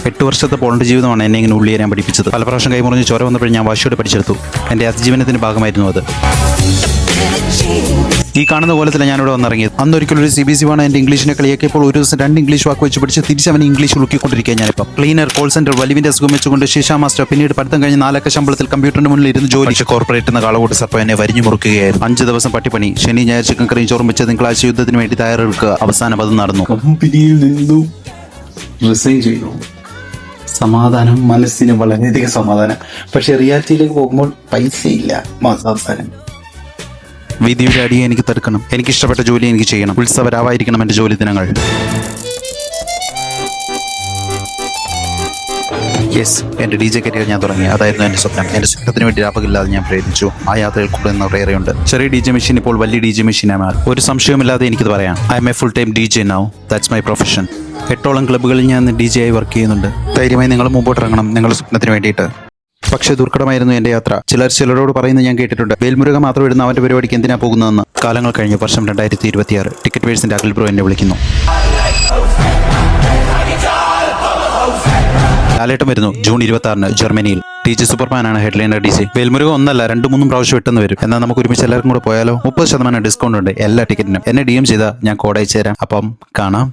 8 വർഷത്തെ പോളണ്ട് ജീവിതമാണ് എന്നെ ഇങ്ങനെ ഉള്ളിയേരാൻ പഠിപ്പിച്ചത്. പല പ്രാവശ്യം കൈമുറിഞ്ഞ് ചോര വന്നപ്പോൾ ഞാൻ വാശിയോടെ പഠിച്ചെടുത്തു. എൻ്റെ അതിജീവനത്തിന്റെ ഭാഗമായിരുന്നു അത്. ഈ കാണുന്ന കോലത്തിൽ ഞാനിവിടെ വന്നിറങ്ങിയത്. അന്നൊരിക്കലും ഒരു CBSE ആണ് എൻ്റെ ഇംഗ്ലീഷിനെ കളിയാക്കിയപ്പോൾ ഒരു ദിവസം 2 ഇംഗ്ലീഷ് വാക്ക് വെച്ച് പഠിച്ച് തിരിച്ച് അവനെ ഇംഗ്ലീഷ് ഉളുക്കിക്കൊണ്ടിരിക്കുക. ഞാനിപ്പം ക്ലീനർ, കോൾ സെന്റർ, വലിവിന്റെ അസുഖം വെച്ചുകൊണ്ട് ശിശ മാസ്റ്റർ, പിന്നീട് പഠിത്തം കഴിഞ്ഞ് 4 ലക്ഷം ശമ്പളത്തിൽ കമ്പ്യൂട്ടറിന് മുന്നിൽ ഇരുന്ന് ജോലി. കോർപ്പറേറ്റ് എന്ന കാളകൂട്ട് സർപ്പം എന്നെ വരിഞ്ഞു മുറുക്കുകയായിരുന്നു. 5 ദിവസം പട്ടിപ്പണി, ശനി ഞായർ ചിക്കൻ കറിയും ചോറും വെച്ച് തിങ്കളാഴ്ച യുദ്ധത്തിന് വേണ്ടി തയ്യാറെടുക്കുക. അവസാനം അത് നടന്നു. കമ്പനിയിൽ നിന്നും റിസൈൻ ചെയ്തു. സമാധാനം, മനസ്സിന് വളരെയധികം സമാധാനം. പക്ഷെ റിയാലിറ്റിയിലേക്ക് പോകുമ്പോൾ പൈസ ഇല്ല, മാസാവസാനം. വിധിയുടെ അടിയെ എനിക്ക് തടുക്കണം. എനിക്കിഷ്ടപ്പെട്ട ജോലി എനിക്ക് ചെയ്യണം. ഉത്സവരാവായിരിക്കണം എൻ്റെ ജോലി ദിനങ്ങൾ. യെസ്, എൻ്റെ DJ കരിയർ ഞാൻ തുടങ്ങി. അതായിരുന്നു എൻ്റെ സ്വപ്നം. എൻ്റെ സ്വപ്നത്തിന് വേണ്ടി രാപകില്ലാതെ ഞാൻ പ്രയത്നിച്ചു. ആ യാത്രയിൽ കൂടുന്നവർ ഏറെയുണ്ട്. ചെറിയ DJ മെഷീൻ ഇപ്പോൾ വലിയ DJ മെഷീനായി മാറി. ഒരു സംശയമില്ലാതെ എനിക്കത് പറയാം. I am a full time DJ now. That's my profession. 8ഓളം ക്ലബ്ബുകളിൽ ഞാൻ DJ ആയി വർക്ക് ചെയ്യുന്നുണ്ട്. ധൈര്യമായി നിങ്ങൾ മുമ്പോട്ടിറങ്ങണം നിങ്ങളുടെ സ്വപ്നത്തിന് വേണ്ടിയിട്ട്. പക്ഷേ ദുർഘടമായിരുന്നു എൻ്റെ യാത്ര. ചിലരോട് പറയുന്നത് ഞാൻ കേട്ടിട്ടുണ്ട്, വേൽമുരുക മാത്രം ഇടുന്ന അവൻ്റെ പരിപാടിക്ക് എന്തിനാ പോകുന്നതെന്ന്. കാലങ്ങൾ കഴിഞ്ഞു. വർഷം 2026. ടിക്കറ്റ് വേഴ്സിൻ്റെ അഖിൽ ബ്രോ എന്നെ വിളിക്കുന്നു. ലാലേട്ടം വരുന്നു ജൂൺ 26 ജർമ്മനിയിൽ. DJ സൂപ്പർമാനാണ് ഹെഡ്ലൈനർ DJ. വേൽമുരുക 1 അല്ല 2-3 പ്രാവശ്യം ഇട്ടെന്ന് വരും. എന്നാൽ നമുക്ക് ഒരുമിച്ച് എല്ലാവർക്കും കൂടെ പോയാലോ? 30% ഡിസ്കൗണ്ട് ഉണ്ട് എല്ലാ ടിക്കറ്റിനും. എന്നെ DM ചെയ്താൽ ഞാൻ കോഡ് അയച്ചു തരാം. അപ്പം കാണാം.